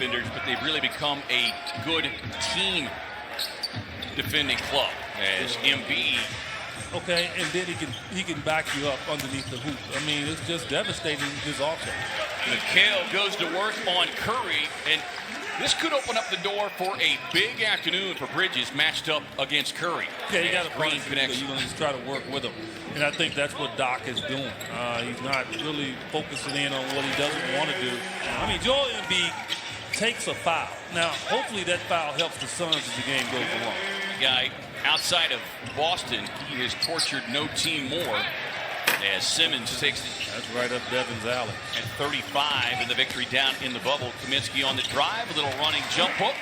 defenders, but they've really become a good team defending club as Embiid. Okay, and then he can back you up underneath the hoop. I mean, it's just devastating, his offense. McHale goes to work on Curry, and this could open up the door for a big afternoon for Bridges matched up against Curry. Yeah, you got to Green connection. You're going to just try to work with him. And I think that's what Doc is doing. He's not really focusing in on what he doesn't want to do. I mean, Joel Embiid takes a foul. Now, hopefully that foul helps the Suns as the game goes along. Guy outside of Boston, he has tortured no team more as Simmons takes it. That's right up Devin's alley. At 35 in the victory down in the bubble. Kaminsky on the drive, a little running jump hook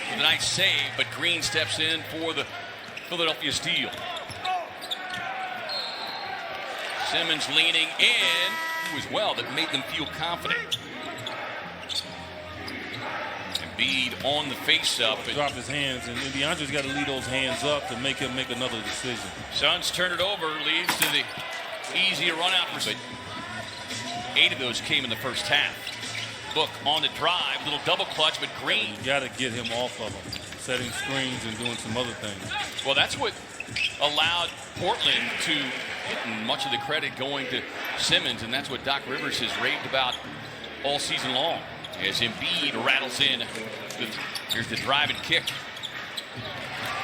with a nice save, but Green steps in for the Philadelphia steal. Simmons leaning in as well, that made them feel confident. Embiid on the face-up. Drop his hands, and DeAndre's got to lead those hands up to make him make another decision. Suns turn it over, leads to the easier run out, but 8 of those came in the first half. Book on the drive, little double clutch, but Green. You got to get him off of him, setting screens and doing some other things. Well, that's what allowed Portland to get much of the credit going to Simmons, and that's what Doc Rivers has raved about all season long. As Embiid rattles in, here's the drive and kick.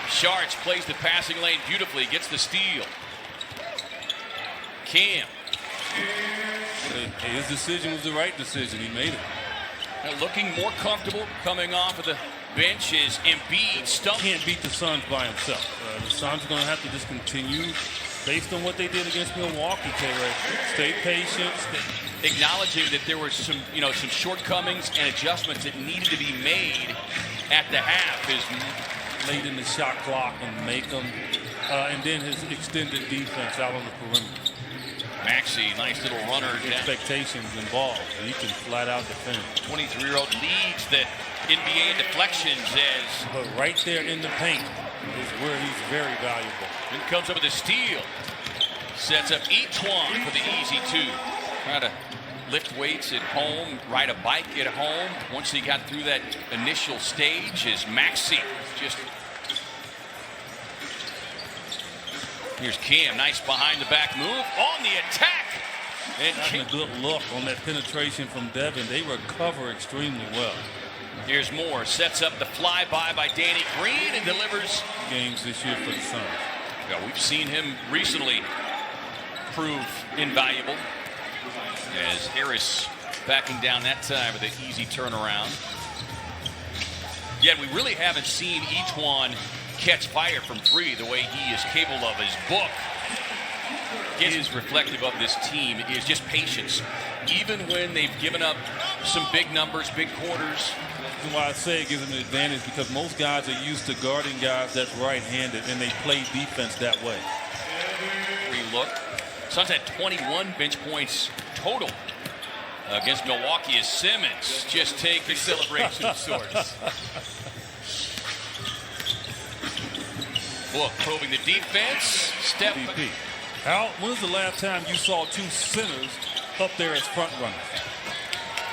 Shards plays the passing lane beautifully, gets the steal. Cam. His decision was the right decision. He made it. Now looking more comfortable coming off of the bench is Embiid. Can't beat the Suns by himself. The Suns are going to have to just continue based on what they did against Milwaukee, K-Ray. Stay patient. Acknowledging that there were some shortcomings and adjustments that needed to be made at the half is late in the shot clock and make them, and then his extended defense out on the perimeter. Maxey, nice little runner. Expectations involved, and he can flat out defend. 23-year-old leads the NBA deflections as. But right there in the paint is where he's very valuable. Then comes up with a steal. Sets up Etuan for the easy 2. Trying to lift weights at home, ride a bike at home. Once he got through that initial stage, is Maxey just. Here's Cam, nice behind the back move on the attack. And Cam, a good look on that penetration from Devin. They recover extremely well. Here's Moore, sets up the flyby by Danny Green and delivers. Games this year for the Suns. Yeah, we've seen him recently prove invaluable as Harris backing down that time with an easy turnaround. Yet we really haven't seen Etuan catch fire from 3 the way he is capable of. His book is reflective of this team is just patience. Even when they've given up some big numbers, big quarters. That's why I say it gives them an advantage, because most guys are used to guarding guys that's right-handed, and they play defense that way. Relook. Suns had 21 bench points total against Milwaukee as Simmons just take the celebration of sorts. Book probing the defense. Step. DP. Al, when was the last time you saw 2 centers up there as front runners?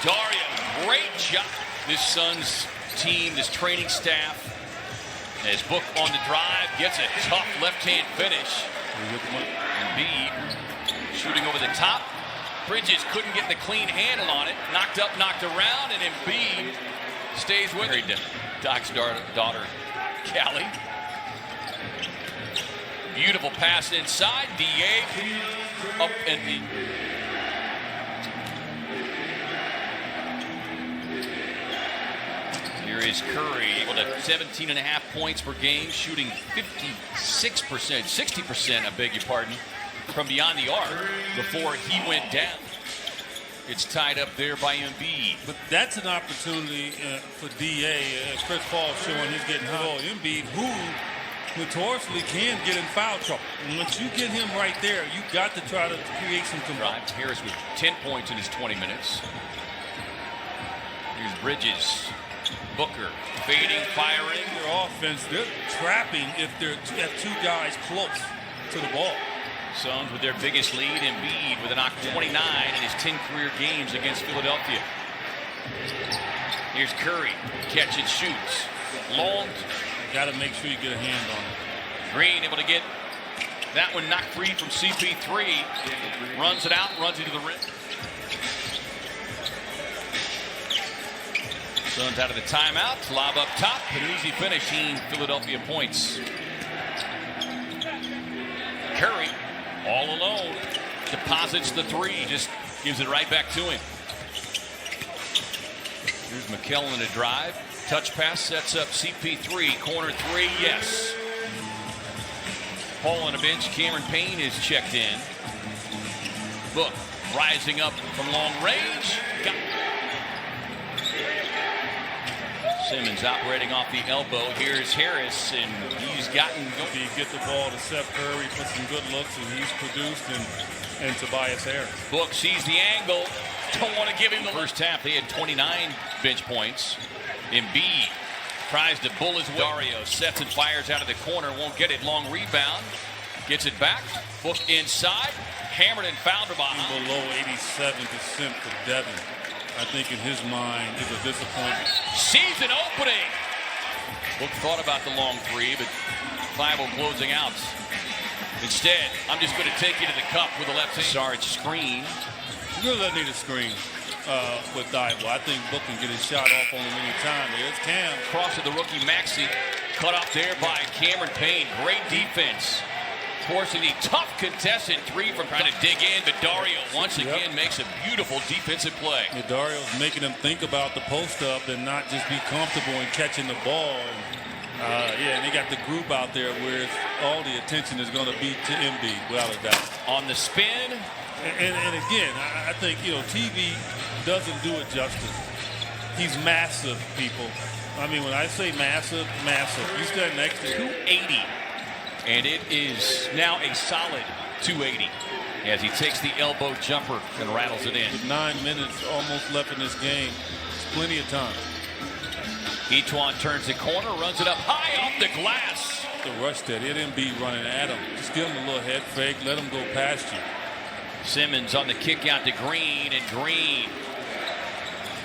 Dario, great job. This Suns team, this training staff, as Book on the drive, gets a tough left-hand finish. Embiid shooting over the top. Bridges couldn't get the clean handle on it. Knocked up, knocked around, and Embiid stays with it. Doc's daughter, Callie. Beautiful pass inside. DA up and the. Here is Curry with 17.5 points per game, shooting 56%, 60%, I beg your pardon, from beyond the arc before he went down. It's tied up there by Embiid. But that's an opportunity for DA. Chris Paul showing he's getting home. Embiid, who notoriously can get in foul trouble. And once you get him right there, you got to try to create some drives. Harris with 10 points in his 20 minutes. Here's Bridges. Booker fading, firing. Their offense, they're trapping if they're at 2 guys close to the ball. Suns with their biggest lead, Embiid with a knock 29 in his 10 career games against Philadelphia. Here's Curry. Catch and shoots. Long. Got to make sure you get a hand on it. Green able to get that one knocked free from CP3. Runs it out, runs into the rim. Suns out of the timeout. Lob up top. An easy finishing. Philadelphia points. Curry all alone. Deposits the three. Just gives it right back to him. Here's McKellen a drive. Touch pass sets up CP3. Corner three. Yes. Paul on the bench. Cameron Payne is checked in. Book rising up from long range. Got Simmons operating off the elbow. Here's Harris, and he's gotten. He get the ball to Seth Curry, put some good looks, and he's produced. And Tobias Harris. Book sees the angle. Don't want to give him the first half. They had 29 bench points. Embiid tries to bull his way. Dario sets and fires out of the corner. Won't get it. Long rebound. Gets it back. Book inside. Hammered and fouled him behind. Below 87% for Devin. I think in his mind is a disappointment. Sees an opening. Book thought about the long three, but Thibault closing out. Instead, I'm just going to take you to the cup with the left hand. Sarge screen. You really doesn't need a screen with Thibault. I think Book can get his shot off on him anytime. There's Cam. Cross to the rookie Maxey. Cut off there by Cameron Payne. Great defense. Forcing the tough contested three from trying to dig in, but Dario once again makes a beautiful defensive play. Yeah, Dario's making them think about the post-up and not just be comfortable in catching the ball. And they got the group out there where all the attention is going to be to Embiid, without a doubt. On the spin. And again, I think, TV doesn't do it justice. He's massive, people. I mean, when I say massive, massive. You stand next to 280. And it is now a solid 280 as he takes the elbow jumper and rattles it in. With 9 minutes almost left in this game, it's plenty of time. Etuan turns the corner, runs it up high off the glass. The rush that Embiid running at him. Just give him a little head fake, let him go past you. Simmons on the kick out to Green, and Green.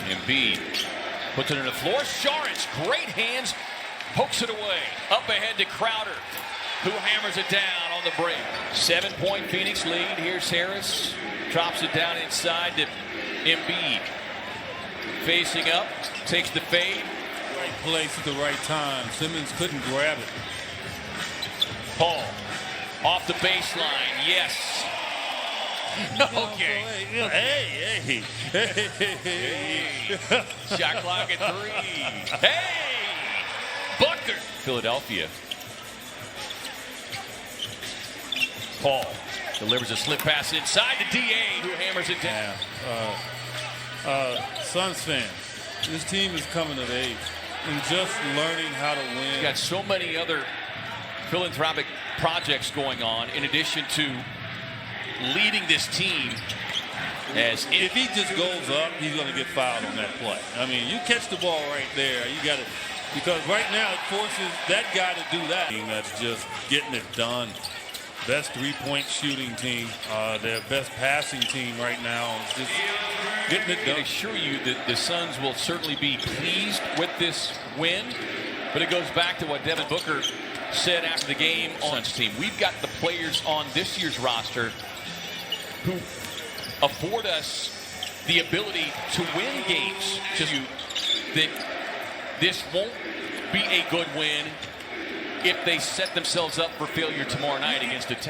Embiid puts it on the floor. Saric, great hands, pokes it away. Up ahead to Crowder, who hammers it down on the break. 7-point Phoenix lead. Here's Harris. Drops it down inside to Embiid. Facing up. Takes the fade. Right place at the right time. Simmons couldn't grab it. Paul. Off the baseline. Yes. Okay. Hey. Shot clock at 3. Hey. Booker. Philadelphia. Paul delivers a slip pass inside to D.A. who hammers it down. Suns fans, this team is coming of age and just learning how to win. You've got so many other philanthropic projects going on in addition to leading this team. As if he just goes up, he's going to get fouled on that play. I mean, you catch the ball right there, you got to, because right now it forces that guy to do that. That's just getting it done. Best three-point shooting team, their best passing team right now is just getting it done. I assure you that the Suns will certainly be pleased with this win, but it goes back to what Devin Booker said after the game on Suns team. We've got the players on this year's roster who afford us the ability to win games. Just that this won't be a good win if they set themselves up for failure tomorrow night against a talent.